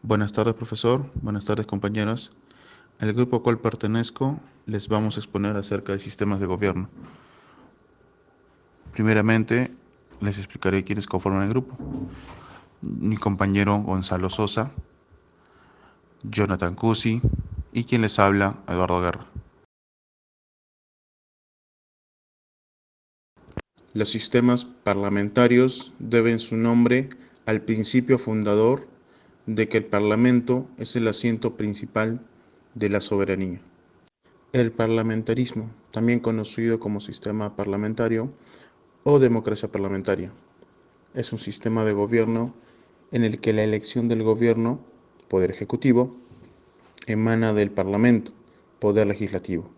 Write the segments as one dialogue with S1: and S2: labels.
S1: Buenas tardes, profesor. Buenas tardes, compañeros. El grupo al cual pertenezco les vamos a exponer acerca de sistemas de gobierno. Primeramente, les explicaré quiénes conforman el grupo. Mi compañero Gonzalo Sosa, Jonathan Cusi y quien les habla, Eduardo Guerra. Los sistemas parlamentarios deben su nombre al principio fundador de que el Parlamento es el asiento principal de la soberanía. El parlamentarismo, también conocido como sistema parlamentario o democracia parlamentaria, es un sistema de gobierno en el que la elección del gobierno, poder ejecutivo, emana del Parlamento, poder legislativo,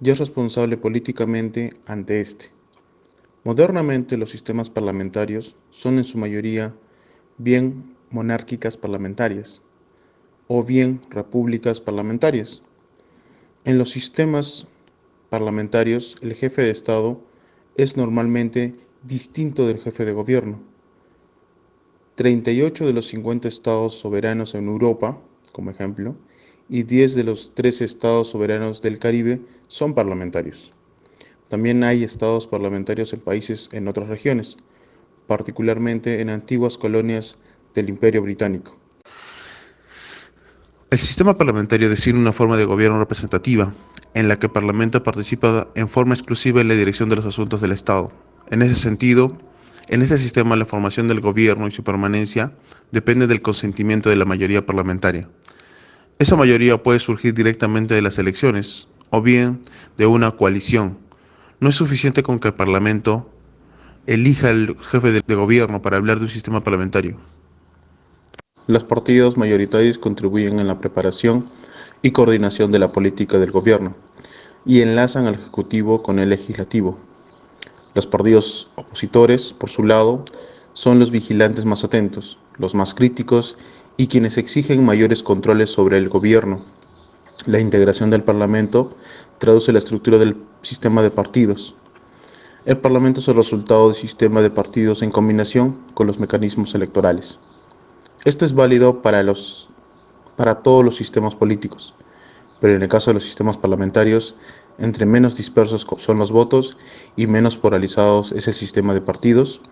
S1: y es responsable políticamente ante éste. Modernamente los sistemas parlamentarios son en su mayoría bien monárquicas parlamentarias o bien repúblicas parlamentarias. En los sistemas parlamentarios, el jefe de Estado es normalmente distinto del jefe de gobierno. 38 de los 50 estados soberanos en Europa, como ejemplo, y 10 de los 13 estados soberanos del Caribe son parlamentarios. También hay estados parlamentarios en países en otras regiones, particularmente en antiguas colonias del Imperio Británico. El sistema parlamentario designa una forma de gobierno representativa, en la que el Parlamento participa en forma exclusiva en la dirección de los asuntos del Estado. En ese sentido, en este sistema la formación del gobierno y su permanencia depende del consentimiento de la mayoría parlamentaria. Esa mayoría puede surgir directamente de las elecciones o bien de una coalición. No es suficiente con que el Parlamento elija al jefe de gobierno para hablar de un sistema parlamentario. Los partidos mayoritarios contribuyen en la preparación y coordinación de la política del gobierno y enlazan al Ejecutivo con el Legislativo. Los partidos opositores, por su lado, son los vigilantes más atentos, los más críticos y quienes exigen mayores controles sobre el gobierno. La integración del Parlamento traduce la estructura del sistema de partidos. El Parlamento es el resultado del sistema de partidos en combinación con los mecanismos electorales. Esto es válido para todos los sistemas políticos, pero en el caso de los sistemas parlamentarios, entre menos dispersos son los votos y menos polarizados es el sistema de partidos,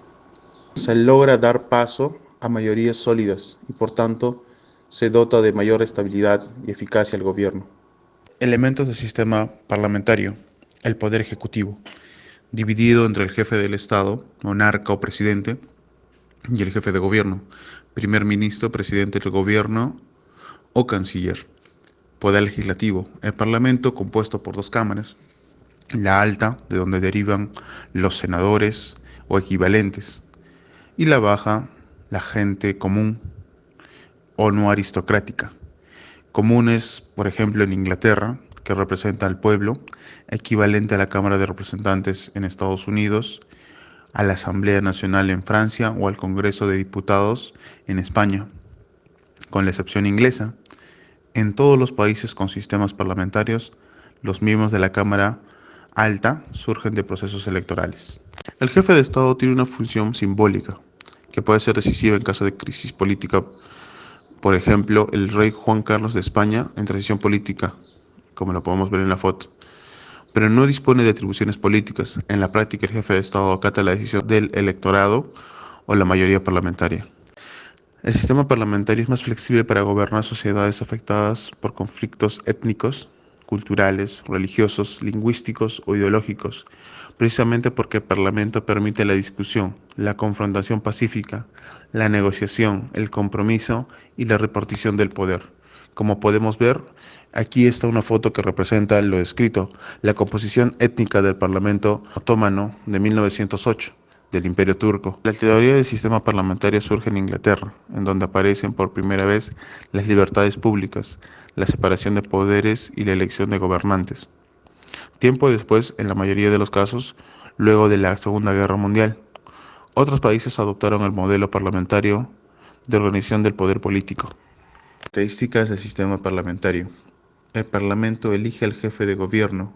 S1: se logra dar paso a mayorías sólidas y por tanto se dota de mayor estabilidad y eficacia al gobierno. Elementos del sistema parlamentario. El poder ejecutivo, dividido entre el jefe del Estado, monarca o presidente, y el jefe de gobierno, primer ministro, presidente del gobierno o canciller. Poder legislativo, el Parlamento compuesto por dos cámaras, la alta, de donde derivan los senadores o equivalentes, y la baja, la gente común o no aristocrática. Comunes, por ejemplo, en Inglaterra, que representa al pueblo, equivalente a la Cámara de Representantes en Estados Unidos, a la Asamblea Nacional en Francia o al Congreso de Diputados en España, con la excepción inglesa. En todos los países con sistemas parlamentarios, los miembros de la Cámara Alta surgen de procesos electorales. El jefe de Estado tiene una función simbólica, que puede ser decisiva en caso de crisis política. Por ejemplo, el rey Juan Carlos de España en transición política, como lo podemos ver en la foto, pero no dispone de atribuciones políticas. En la práctica, el jefe de Estado acata la decisión del electorado o la mayoría parlamentaria. El sistema parlamentario es más flexible para gobernar sociedades afectadas por conflictos étnicos, culturales, religiosos, lingüísticos o ideológicos, precisamente porque el Parlamento permite la discusión, la confrontación pacífica, la negociación, el compromiso y la repartición del poder. Como podemos ver, aquí está una foto que representa lo descrito, la composición étnica del Parlamento otomano de 1908, del Imperio Turco. La teoría del sistema parlamentario surge en Inglaterra, en donde aparecen por primera vez las libertades públicas, la separación de poderes y la elección de gobernantes. Tiempo después, en la mayoría de los casos, luego de la Segunda Guerra Mundial, otros países adoptaron el modelo parlamentario de organización del poder político. Características del sistema parlamentario. El Parlamento elige al jefe de gobierno.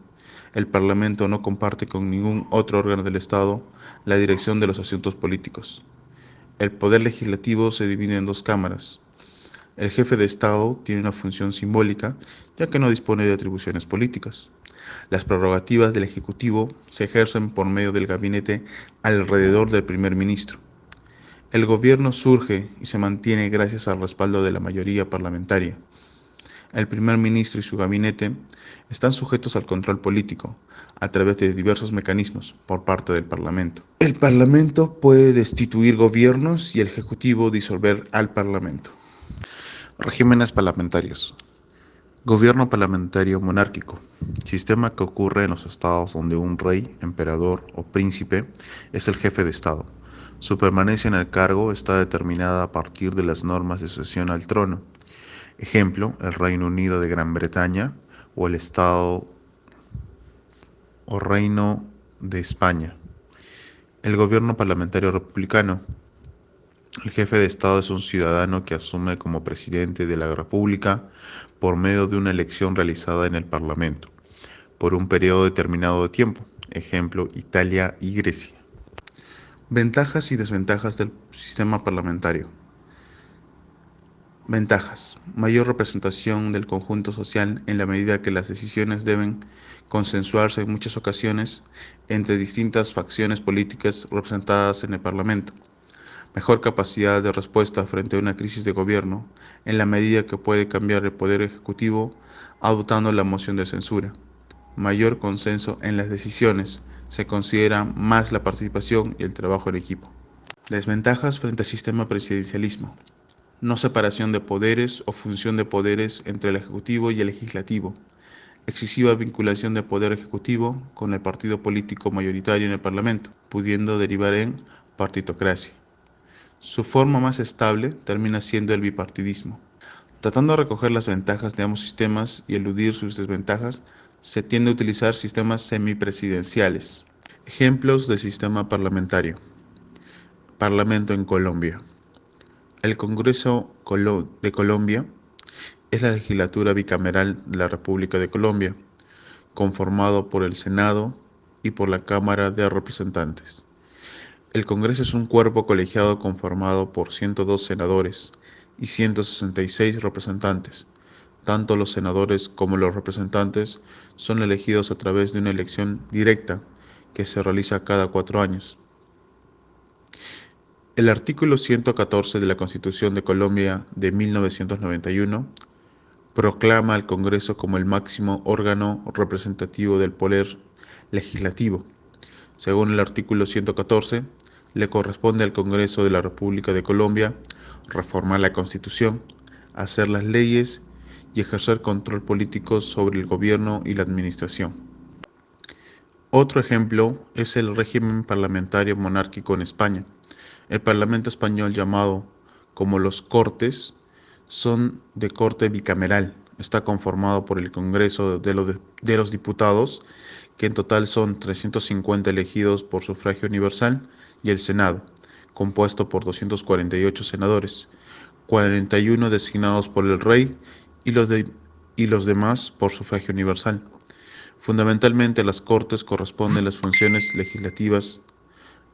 S1: El Parlamento no comparte con ningún otro órgano del Estado la dirección de los asuntos políticos. El poder legislativo se divide en dos cámaras, El jefe de Estado tiene una función simbólica, ya que no dispone de atribuciones políticas. Las prerrogativas del Ejecutivo se ejercen por medio del gabinete alrededor del primer ministro. El gobierno surge y se mantiene gracias al respaldo de la mayoría parlamentaria. El primer ministro y su gabinete están sujetos al control político a través de diversos mecanismos por parte del Parlamento. El Parlamento puede destituir gobiernos y el Ejecutivo disolver al Parlamento. Regímenes parlamentarios. Gobierno parlamentario monárquico. Sistema que ocurre en los estados donde un rey, emperador o príncipe es el jefe de Estado. Su permanencia en el cargo está determinada a partir de las normas de sucesión al trono. Ejemplo, el Reino Unido de Gran Bretaña o el Estado o Reino de España. El gobierno parlamentario republicano. El jefe de Estado es un ciudadano que asume como presidente de la República por medio de una elección realizada en el Parlamento, por un periodo determinado de tiempo. Ejemplo, Italia y Grecia. Ventajas y desventajas del sistema parlamentario. Ventajas. Mayor representación del conjunto social en la medida que las decisiones deben consensuarse en muchas ocasiones entre distintas facciones políticas representadas en el Parlamento. Mejor capacidad de respuesta frente a una crisis de gobierno en la medida que puede cambiar el Poder Ejecutivo adoptando la moción de censura. Mayor consenso en las decisiones. Se considera más la participación y el trabajo en equipo. Desventajas frente al sistema presidencialismo. No separación de poderes o función de poderes entre el Ejecutivo y el Legislativo. Excesiva vinculación del Poder Ejecutivo con el partido político mayoritario en el Parlamento, pudiendo derivar en partitocracia. Su forma más estable termina siendo el bipartidismo. Tratando de recoger las ventajas de ambos sistemas y eludir sus desventajas, se tiende a utilizar sistemas semipresidenciales. Ejemplos del sistema parlamentario. Parlamento en Colombia. El Congreso de Colombia es la legislatura bicameral de la República de Colombia, conformado por el Senado y por la Cámara de Representantes. El Congreso es un cuerpo colegiado conformado por 102 senadores y 166 representantes. Tanto los senadores como los representantes son elegidos a través de una elección directa que se realiza cada 4 años. El artículo 114 de la Constitución de Colombia de 1991 proclama al Congreso como el máximo órgano representativo del poder legislativo. Según el artículo 114, le corresponde al Congreso de la República de Colombia reformar la Constitución, hacer las leyes y ejercer control político sobre el gobierno y la administración. Otro ejemplo es el régimen parlamentario monárquico en España. El Parlamento español, llamado como los Cortes, son de corte bicameral. Está conformado por el Congreso de los Diputados, que en total son 350 elegidos por sufragio universal, y el Senado, compuesto por 248 senadores, 41 designados por el rey y los demás por sufragio universal. Fundamentalmente a las Cortes corresponden las funciones legislativas.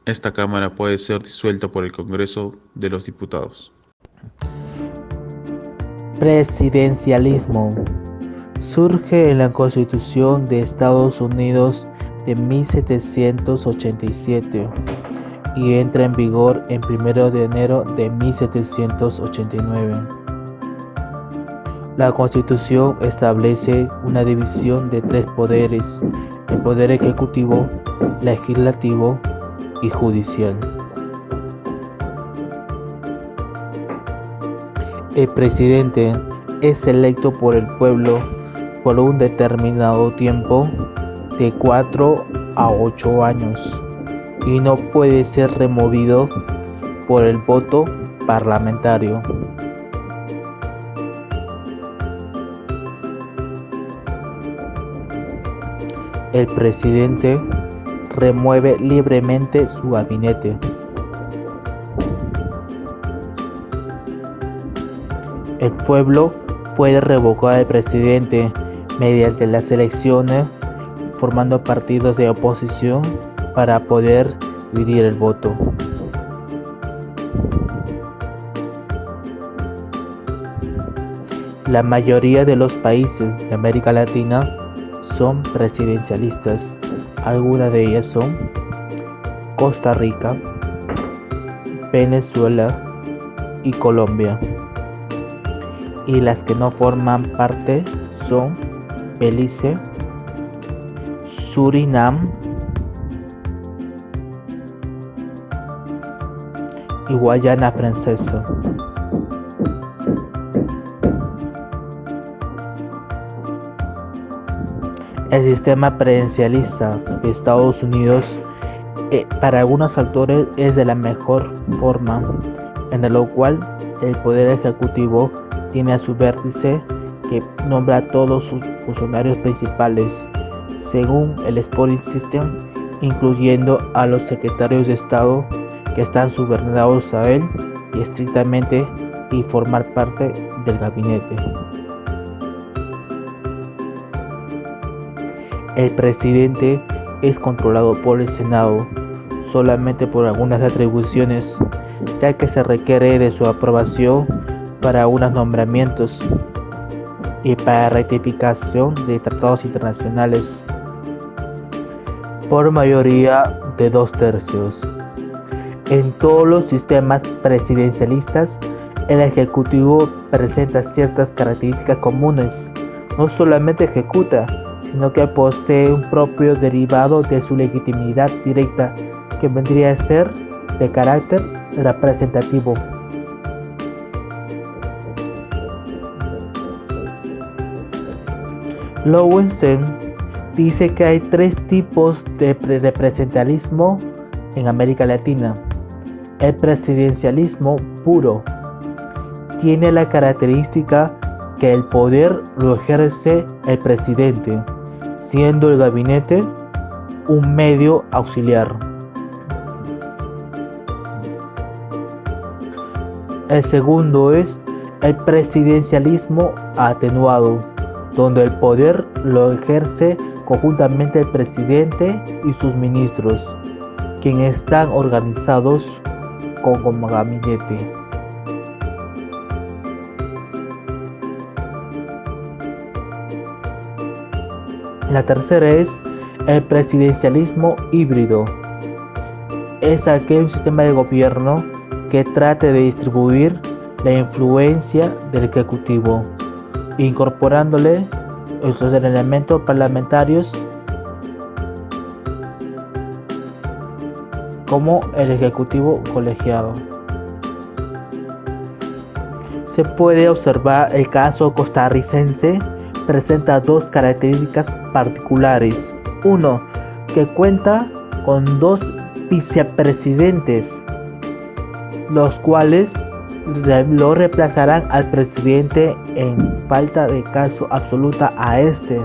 S1: Esta Cámara puede ser disuelta por el Congreso de los Diputados.
S2: Presidencialismo. Surge en la Constitución de Estados Unidos de 1787 y entra en vigor en 1 de enero de 1789. La Constitución establece una división de 3 poderes: el poder ejecutivo, legislativo y judicial. El presidente es electo por el pueblo por un determinado tiempo de 4 a 8 años y no puede ser removido por el voto parlamentario. El presidente remueve libremente su gabinete. El pueblo puede revocar al presidente mediante las elecciones, formando partidos de oposición para poder dividir el voto. La mayoría de los países de América Latina son presidencialistas. Algunas de ellas son Costa Rica, Venezuela y Colombia. Y las que no forman parte son Belice, Surinam y Guayana Francesa. El sistema presidencialista de Estados Unidos para algunos autores es de la mejor forma, en lo cual el poder ejecutivo tiene a su vértice que nombra a todos sus funcionarios principales según el Sporting System, incluyendo a los secretarios de Estado que están subordinados a él y estrictamente y formar parte del gabinete. El presidente es controlado por el Senado solamente por algunas atribuciones, ya que se requiere de su aprobación para algunos nombramientos y para ratificación de tratados internacionales por mayoría de 2/3. En todos los sistemas presidencialistas, el Ejecutivo presenta ciertas características comunes. No solamente ejecuta, sino que posee un propio derivado de su legitimidad directa, que vendría a ser de carácter representativo. Lowenstein dice que hay 3 tipos de representalismo en América Latina. El presidencialismo puro tiene la característica que el poder lo ejerce el presidente, siendo el gabinete un medio auxiliar. El segundo es el presidencialismo atenuado, donde el poder lo ejerce conjuntamente el presidente y sus ministros, quienes están organizados como gabinete. La tercera es el presidencialismo híbrido. Es aquel sistema de gobierno que trate de distribuir la influencia del Ejecutivo, incorporándole estos elementos parlamentarios como el Ejecutivo colegiado. Se puede observar el caso costarricense. Presenta 2 características particulares. Uno, que cuenta con 2 vicepresidentes, los cuales lo reemplazarán al presidente en falta de caso absoluta a este,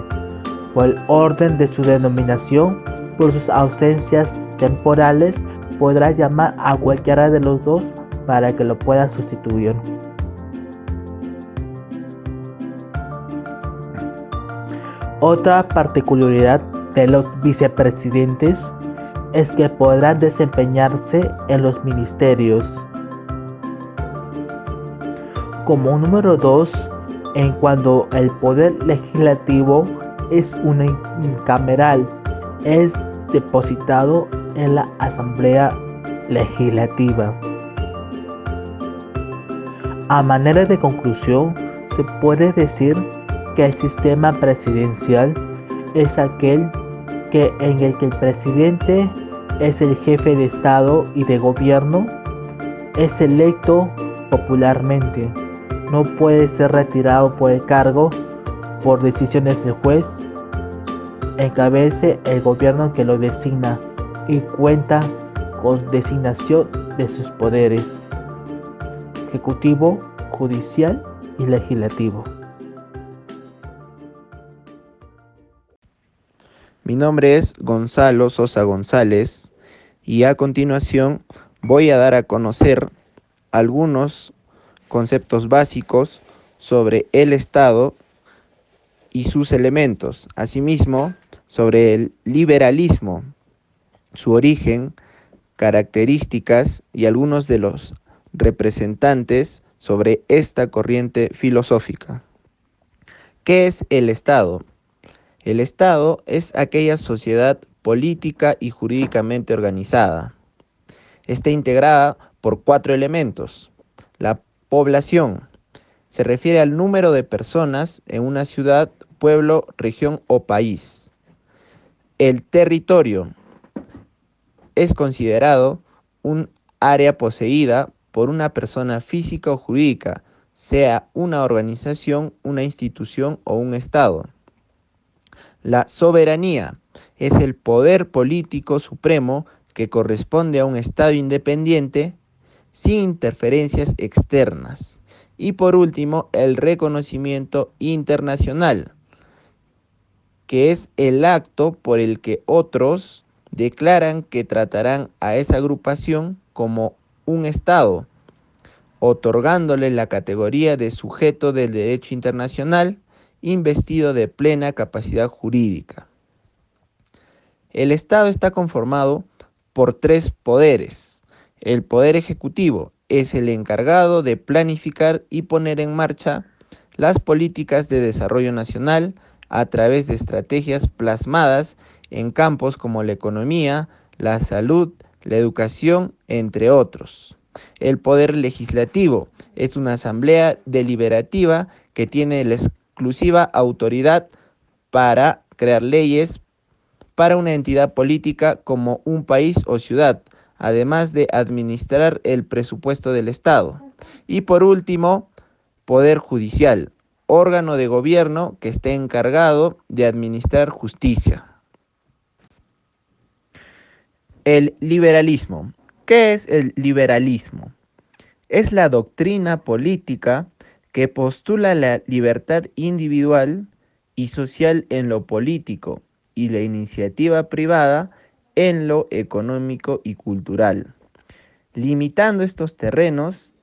S2: por el orden de su denominación. Por sus ausencias temporales podrá llamar a cualquiera de los 2 para que lo pueda sustituir. Otra particularidad de los vicepresidentes es que podrán desempeñarse en los ministerios. Como número 2, en cuanto el poder legislativo es unicameral, es depositado en la Asamblea Legislativa. A manera de conclusión, se puede decir que el sistema presidencial es aquel en el que el presidente es el jefe de Estado y de gobierno, es electo popularmente, no puede ser retirado por el cargo por decisiones del juez, encabece el gobierno que lo designa y cuenta con designación de sus poderes ejecutivo, judicial y legislativo.
S3: Mi nombre es Gonzalo Sosa González y a continuación voy a dar a conocer algunos conceptos básicos sobre el Estado y sus elementos, asimismo sobre el liberalismo, su origen, características y algunos de los representantes sobre esta corriente filosófica. ¿Qué es el Estado? El Estado es aquella sociedad política y jurídicamente organizada. Está integrada por 4 elementos. La población se refiere al número de personas en una ciudad, pueblo, región o país. El territorio es considerado un área poseída por una persona física o jurídica, sea una organización, una institución o un Estado. La soberanía es el poder político supremo que corresponde a un Estado independiente sin interferencias externas. Y por último, el reconocimiento internacional, que es el acto por el que otros declaran que tratarán a esa agrupación como un Estado, otorgándole la categoría de sujeto del derecho internacional, investido de plena capacidad jurídica. El Estado está conformado por 3 poderes. El poder ejecutivo es el encargado de planificar y poner en marcha las políticas de desarrollo nacional a través de estrategias plasmadas en campos como la economía, la salud, la educación, entre otros. El poder legislativo es una asamblea deliberativa que tiene la exclusiva autoridad para crear leyes para una entidad política como un país o ciudad, además de administrar el presupuesto del Estado. Y por último, poder judicial, órgano de gobierno que esté encargado de administrar justicia. El liberalismo. ¿Qué es el liberalismo? Es la doctrina política que postula la libertad individual y social en lo político y la iniciativa privada en lo económico y cultural, limitando estos terrenos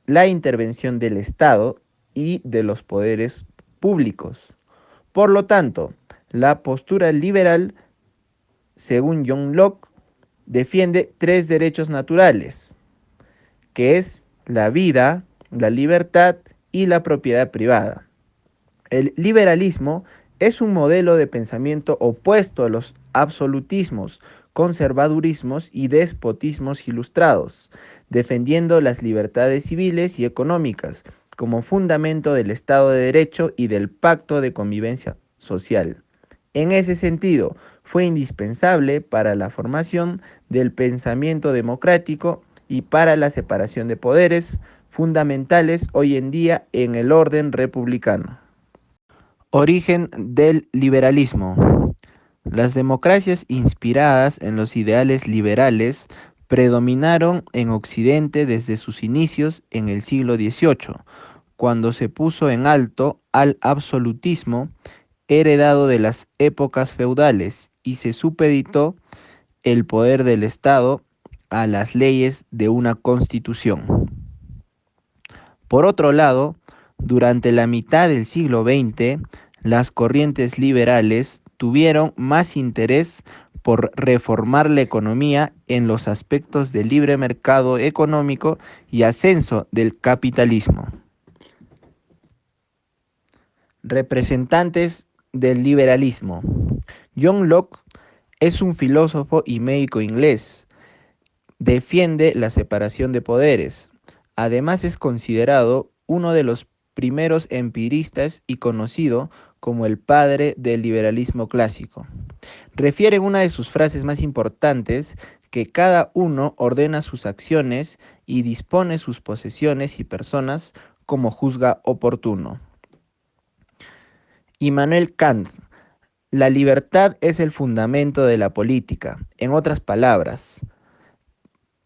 S3: la intervención del Estado y de los poderes públicos. Por lo tanto, la postura liberal, según John Locke, defiende 3 derechos naturales, que es la vida, la libertad y la propiedad privada. El liberalismo es un modelo de pensamiento opuesto a los absolutismos, conservadurismos y despotismos ilustrados, defendiendo las libertades civiles y económicas como fundamento del Estado de Derecho y del Pacto de Convivencia Social. En ese sentido, fue indispensable para la formación del pensamiento democrático y para la separación de poderes, fundamentales hoy en día en el orden republicano. Origen del liberalismo. Las democracias inspiradas en los ideales liberales predominaron en Occidente desde sus inicios en el siglo XVIII, cuando se puso en alto al absolutismo heredado de las épocas feudales y se supeditó el poder del Estado a las leyes de una constitución. Por otro lado, durante la mitad del siglo XX, las corrientes liberales tuvieron más interés por reformar la economía en los aspectos del libre mercado económico y ascenso del capitalismo. Representantes del liberalismo. John Locke es un filósofo y médico inglés. Defiende la separación de poderes. Además es considerado uno de los primeros empiristas y conocido como el padre del liberalismo clásico. Refiere en una de sus frases más importantes que cada uno ordena sus acciones y dispone sus posesiones y personas como juzga oportuno. Immanuel Kant. La libertad es el fundamento de la política. En otras palabras,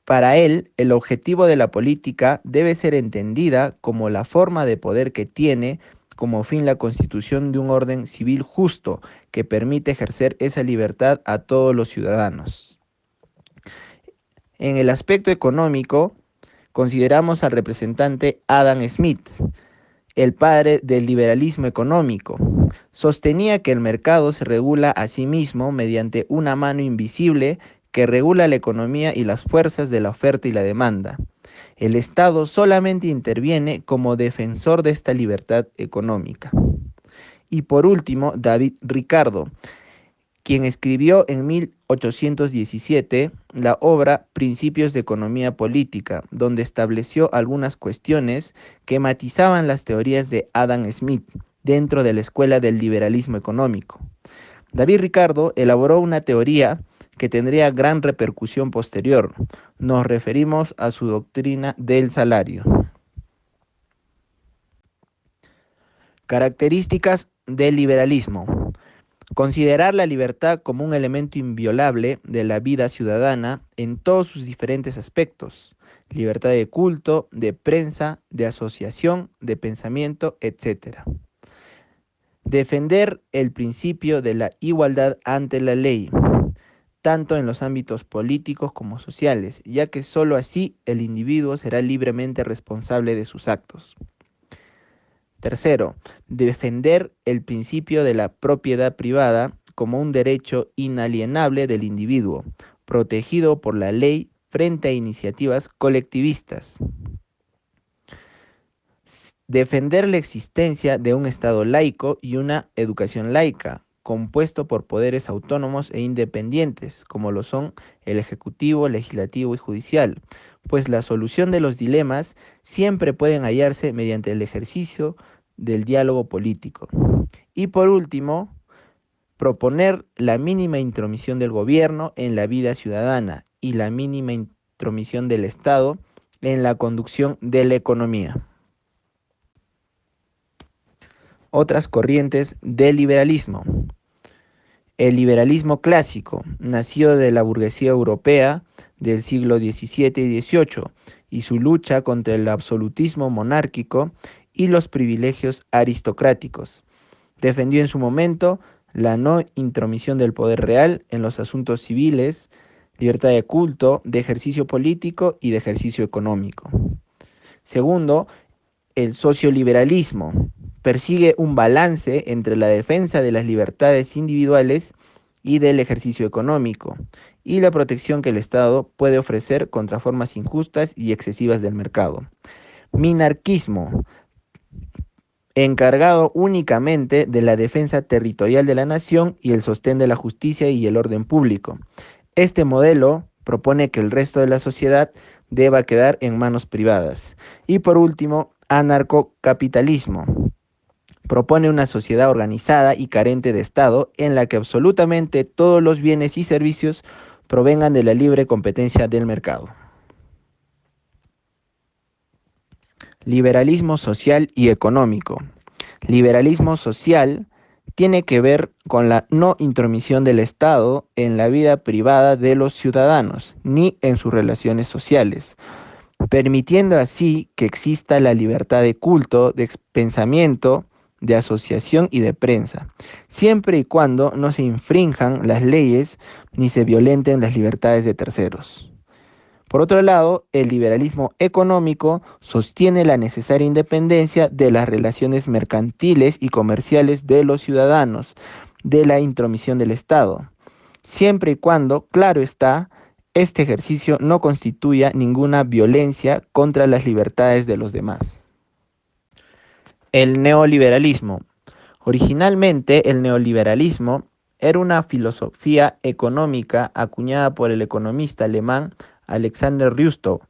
S3: para él, el objetivo de la política debe ser entendida como la forma de poder que tiene como fin la constitución de un orden civil justo que permite ejercer esa libertad a todos los ciudadanos. En el aspecto económico, consideramos al representante Adam Smith, el padre del liberalismo económico. Sostenía que el mercado se regula a sí mismo mediante una mano invisible que regula la economía y las fuerzas de la oferta y la demanda. El Estado solamente interviene como defensor de esta libertad económica. Y por último, David Ricardo, quien escribió en 1817 la obra Principios de Economía Política, donde estableció algunas cuestiones que matizaban las teorías de Adam Smith dentro de la escuela del liberalismo económico. David Ricardo elaboró una teoría que tendría gran repercusión posterior. Nos referimos a su doctrina del salario. Características del liberalismo. Considerar la libertad como un elemento inviolable de la vida ciudadana en todos sus diferentes aspectos: libertad de culto, de prensa, de asociación, de pensamiento, etc. Defender el principio de la igualdad ante la ley, tanto en los ámbitos políticos como sociales, ya que sólo así el individuo será libremente responsable de sus actos. Tercero, defender el principio de la propiedad privada como un derecho inalienable del individuo, protegido por la ley frente a iniciativas colectivistas. Defender la existencia de un Estado laico y una educación laica, compuesto por poderes autónomos e independientes, como lo son el Ejecutivo, Legislativo y Judicial, pues la solución de los dilemas siempre pueden hallarse mediante el ejercicio del diálogo político. Y por último, proponer la mínima intromisión del gobierno en la vida ciudadana y la mínima intromisión del Estado en la conducción de la economía. Otras corrientes del liberalismo. El liberalismo clásico nació de la burguesía europea del siglo XVII y XVIII y su lucha contra el absolutismo monárquico y los privilegios aristocráticos. Defendió en su momento la no intromisión del poder real en los asuntos civiles, libertad de culto, de ejercicio político y de ejercicio económico. Segundo, el socioliberalismo persigue un balance entre la defensa de las libertades individuales y del ejercicio económico, y la protección que el Estado puede ofrecer contra formas injustas y excesivas del mercado. Minarquismo, encargado únicamente de la defensa territorial de la nación y el sostén de la justicia y el orden público. Este modelo propone que el resto de la sociedad deba quedar en manos privadas. Y por último, anarcocapitalismo. Propone una sociedad organizada y carente de Estado en la que absolutamente todos los bienes y servicios provengan de la libre competencia del mercado. Liberalismo social y económico. Liberalismo social tiene que ver con la no intromisión del Estado en la vida privada de los ciudadanos, ni en sus relaciones sociales, permitiendo así que exista la libertad de culto, de pensamiento, de asociación y de prensa, siempre y cuando no se infrinjan las leyes ni se violenten las libertades de terceros. Por otro lado, el liberalismo económico sostiene la necesaria independencia de las relaciones mercantiles y comerciales de los ciudadanos, de la intromisión del Estado, siempre y cuando, claro está, este ejercicio no constituya ninguna violencia contra las libertades de los demás. El neoliberalismo. Originalmente, el neoliberalismo era una filosofía económica acuñada por el economista alemán Alexander Rüstow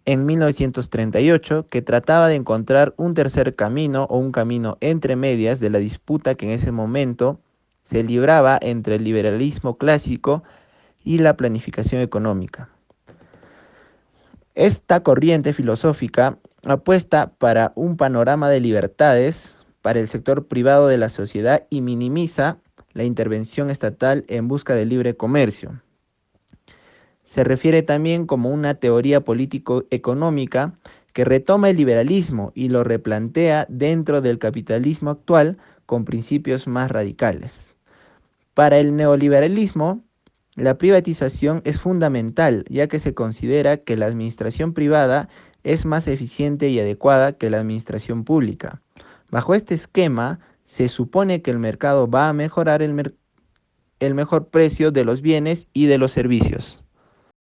S3: en 1938, que trataba de encontrar un tercer camino o un camino entre medias de la disputa que en ese momento se libraba entre el liberalismo clásico y la planificación económica. Esta corriente filosófica apuesta para un panorama de libertades para el sector privado de la sociedad y minimiza la intervención estatal en busca del libre comercio. Se refiere también como una teoría político-económica que retoma el liberalismo y lo replantea dentro del capitalismo actual con principios más radicales. Para el neoliberalismo, la privatización es fundamental, ya que se considera que la administración privada es más eficiente y adecuada que la administración pública. Bajo este esquema, se supone que el mercado va a mejorar el mejor precio de los bienes y de los servicios.